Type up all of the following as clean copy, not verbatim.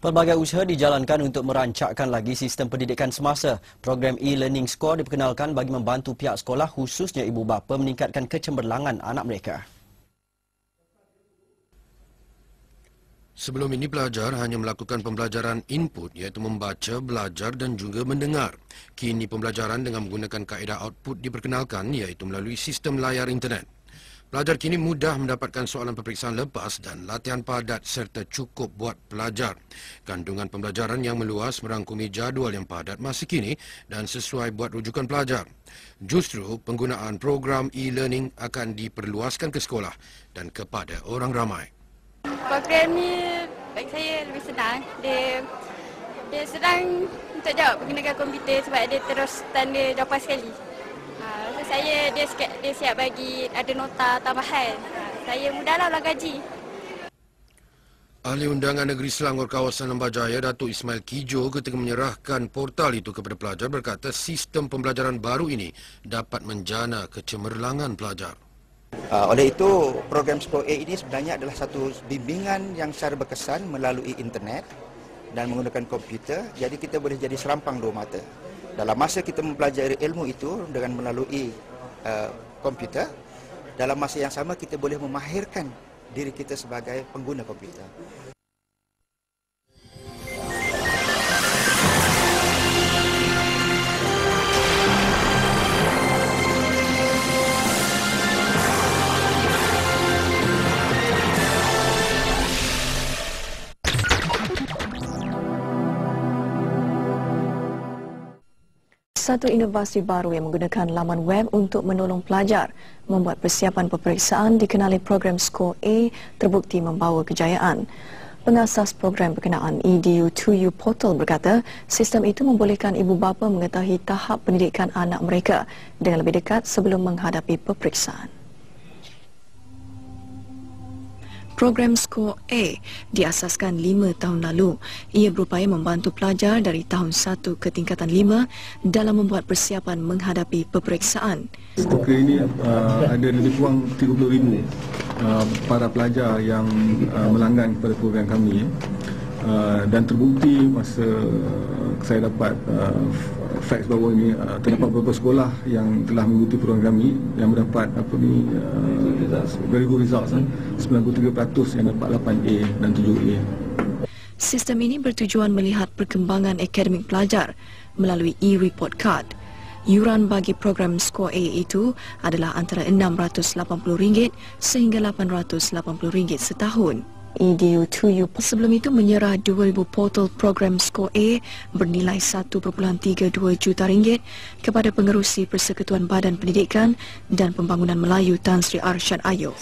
Pelbagai usaha dijalankan untuk merancakkan lagi sistem pendidikan semasa. Program e-learning score diperkenalkan bagi membantu pihak sekolah khususnya ibu bapa meningkatkan kecemerlangan anak mereka. Sebelum ini pelajar hanya melakukan pembelajaran input iaitu membaca, belajar dan juga mendengar. Kini pembelajaran dengan menggunakan kaedah output diperkenalkan iaitu melalui sistem layar internet. Pelajar kini mudah mendapatkan soalan peperiksaan lepas dan latihan padat serta cukup buat pelajar. Kandungan pembelajaran yang meluas merangkumi jadual yang padat masa kini dan sesuai buat rujukan pelajar. Justru penggunaan program e-learning akan diperluaskan ke sekolah dan kepada orang ramai. Program ni bagi saya lebih senang. Dia senang untuk jawab menggunakan komputer sebab dia terus tanda jawapan sekali. Maksud saya dia siap bagi ada nota tambahan. Saya mudahlah ulang gaji. Ahli Undangan Negeri Selangor kawasan Lembajaya, Datuk Ismail Kijo ketika menyerahkan portal itu kepada pelajar berkata sistem pembelajaran baru ini dapat menjana kecemerlangan pelajar. Oleh itu, program Score A ini sebenarnya adalah satu bimbingan yang secara berkesan melalui internet dan menggunakan komputer. Jadi kita boleh jadi serampang dua mata. Dalam masa kita mempelajari ilmu itu dengan melalui komputer, dalam masa yang sama kita boleh memahirkan diri kita sebagai pengguna komputer. Satu inovasi baru yang menggunakan laman web untuk menolong pelajar membuat persiapan peperiksaan dikenali program Score A terbukti membawa kejayaan. Pengasas program berkenaan EDU2U Portal berkata sistem itu membolehkan ibu bapa mengetahui tahap pendidikan anak mereka dengan lebih dekat sebelum menghadapi peperiksaan. Program Score A diasaskan 5 tahun lalu. Ia berupaya membantu pelajar dari tahun 1 ke tingkatan 5 dalam membuat persiapan menghadapi peperiksaan. Setakat ini ada lebih kurang 30,000 para pelajar yang melanggan kepada program kami. Dan terbukti masa saya dapat fax baru ini terdapat beberapa sekolah yang telah mengikuti program kami yang mendapat very good results. 93% yang dapat 8A dan 7A. Sistem ini bertujuan melihat perkembangan akademik pelajar melalui e-report card. Yuran bagi program Score A itu adalah antara RM680 sehingga RM880 setahun. EDU2U sebelum itu menyerah 2,000 portal program Score A bernilai RM1.32 juta kepada pengerusi Persekutuan Badan Pendidikan dan Pembangunan Melayu Tan Sri Arsyad Ayub.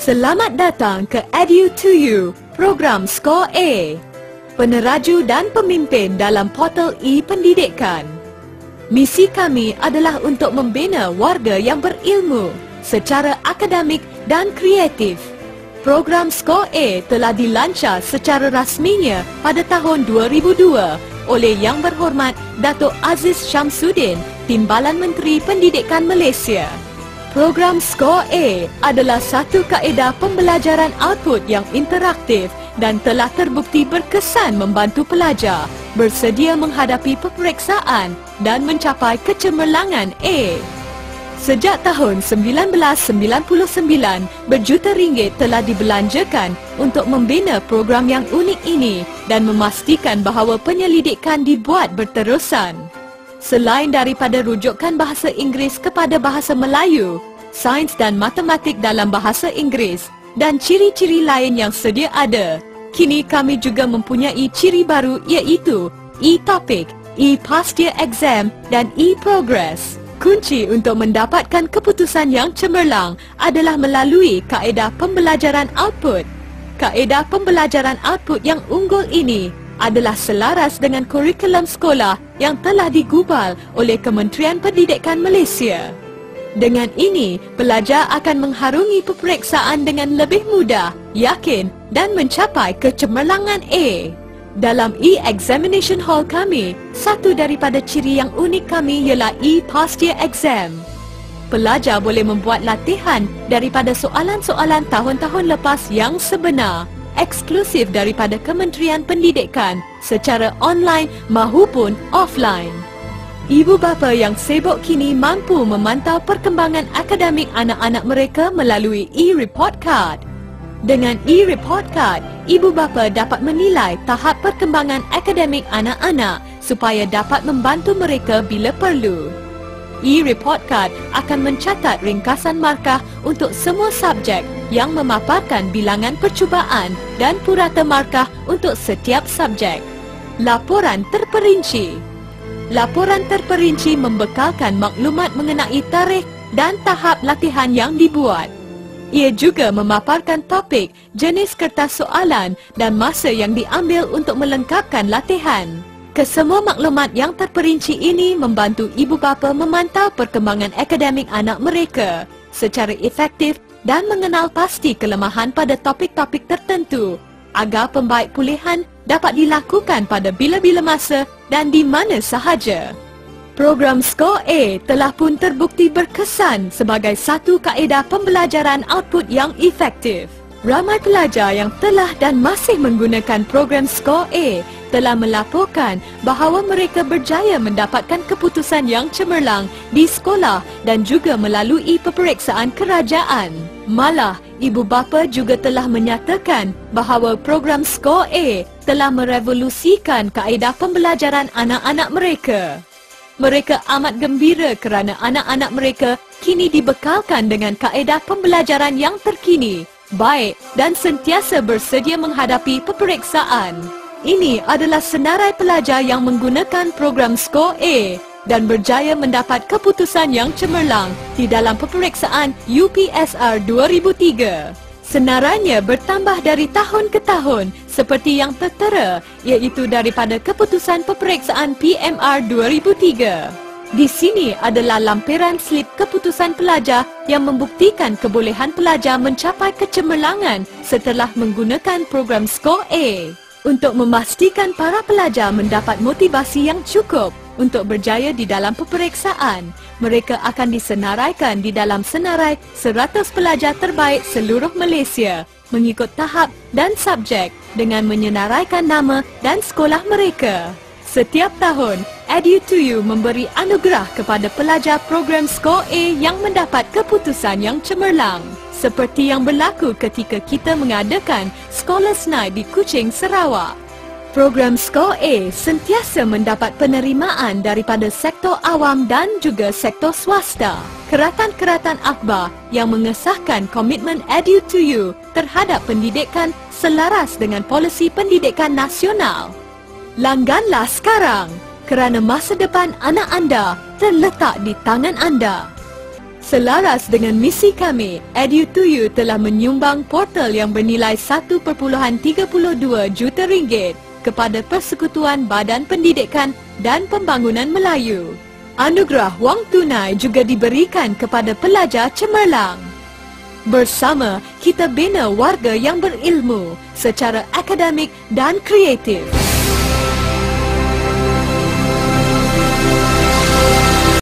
Selamat datang ke EDU2U, program Score A, peneraju dan pemimpin dalam portal e-pendidikan. Misi kami adalah untuk membina warga yang berilmu secara akademik dan kreatif. Program Score A telah dilancar secara rasminya pada tahun 2002 oleh Yang Berhormat Datuk Aziz Syamsuddin, Timbalan Menteri Pendidikan Malaysia. Program Score A adalah satu kaedah pembelajaran output yang interaktif dan telah terbukti berkesan membantu pelajar bersedia menghadapi peperiksaan dan mencapai kecemerlangan A. Sejak tahun 1999, berjuta ringgit telah dibelanjakan untuk membina program yang unik ini dan memastikan bahawa penyelidikan dibuat berterusan. Selain daripada rujukan bahasa Inggeris kepada bahasa Melayu, sains dan matematik dalam bahasa Inggeris dan ciri-ciri lain yang sedia ada, kini kami juga mempunyai ciri baru iaitu e-topic, e-past year exam dan e-progress. Kunci untuk mendapatkan keputusan yang cemerlang adalah melalui kaedah pembelajaran output. Kaedah pembelajaran output yang unggul ini adalah selaras dengan kurikulum sekolah yang telah digubal oleh Kementerian Pendidikan Malaysia. Dengan ini, pelajar akan mengharungi peperiksaan dengan lebih mudah, yakin dan mencapai kecemerlangan A. Dalam e-examination hall kami, satu daripada ciri yang unik kami ialah e-past year exam. Pelajar boleh membuat latihan daripada soalan-soalan tahun-tahun lepas yang sebenar, eksklusif daripada Kementerian Pendidikan secara online mahupun offline. Ibu bapa yang sibuk kini mampu memantau perkembangan akademik anak-anak mereka melalui e-report card. Dengan e-report card, ibu bapa dapat menilai tahap perkembangan akademik anak-anak supaya dapat membantu mereka bila perlu. E-report card akan mencatat ringkasan markah untuk semua subjek yang memaparkan bilangan percubaan dan purata markah untuk setiap subjek. Laporan terperinci. Laporan terperinci membekalkan maklumat mengenai tarikh dan tahap latihan yang dibuat. Ia juga memaparkan topik, jenis kertas soalan dan masa yang diambil untuk melengkapkan latihan. Kesemua maklumat yang terperinci ini membantu ibu bapa memantau perkembangan akademik anak mereka secara efektif dan mengenal pasti kelemahan pada topik-topik tertentu agar pembaik pulihan dapat dilakukan pada bila-bila masa dan di mana sahaja. Program Skor A telah pun terbukti berkesan sebagai satu kaedah pembelajaran output yang efektif. Ramai pelajar yang telah dan masih menggunakan program Skor A telah melaporkan bahawa mereka berjaya mendapatkan keputusan yang cemerlang di sekolah dan juga melalui peperiksaan kerajaan. Malah, ibu bapa juga telah menyatakan bahawa program Skor A telah merevolusikan kaedah pembelajaran anak-anak mereka. Mereka amat gembira kerana anak-anak mereka kini dibekalkan dengan kaedah pembelajaran yang terkini, baik dan sentiasa bersedia menghadapi peperiksaan. Ini adalah senarai pelajar yang menggunakan program Skor A dan berjaya mendapat keputusan yang cemerlang di dalam peperiksaan UPSR 2003. Senarainya bertambah dari tahun ke tahun seperti yang tertera, iaitu daripada keputusan peperiksaan PMR 2003. Di sini adalah lampiran slip keputusan pelajar yang membuktikan kebolehan pelajar mencapai kecemerlangan setelah menggunakan program Skor A. Untuk memastikan para pelajar mendapat motivasi yang cukup untuk berjaya di dalam peperiksaan, mereka akan disenaraikan di dalam senarai 100 pelajar terbaik seluruh Malaysia mengikut tahap dan subjek dengan menyenaraikan nama dan sekolah mereka. Setiap tahun, Edu2U memberi anugerah kepada pelajar program Skor A yang mendapat keputusan yang cemerlang, seperti yang berlaku ketika kita mengadakan Scholars Night di Kuching, Sarawak. Program Skor A sentiasa mendapat penerimaan daripada sektor awam dan juga sektor swasta. Keratan-keratan akhbar yang mengesahkan komitmen Edu2U terhadap pendidikan selaras dengan polisi pendidikan nasional. Langganlah sekarang kerana masa depan anak anda terletak di tangan anda. Selaras dengan misi kami, Edu2U telah menyumbang portal yang bernilai 1.32 juta ringgit kepada Persekutuan Badan Pendidikan dan Pembangunan Melayu. Anugerah wang tunai juga diberikan kepada pelajar cemerlang. Bersama, kita bina warga yang berilmu secara akademik dan kreatif.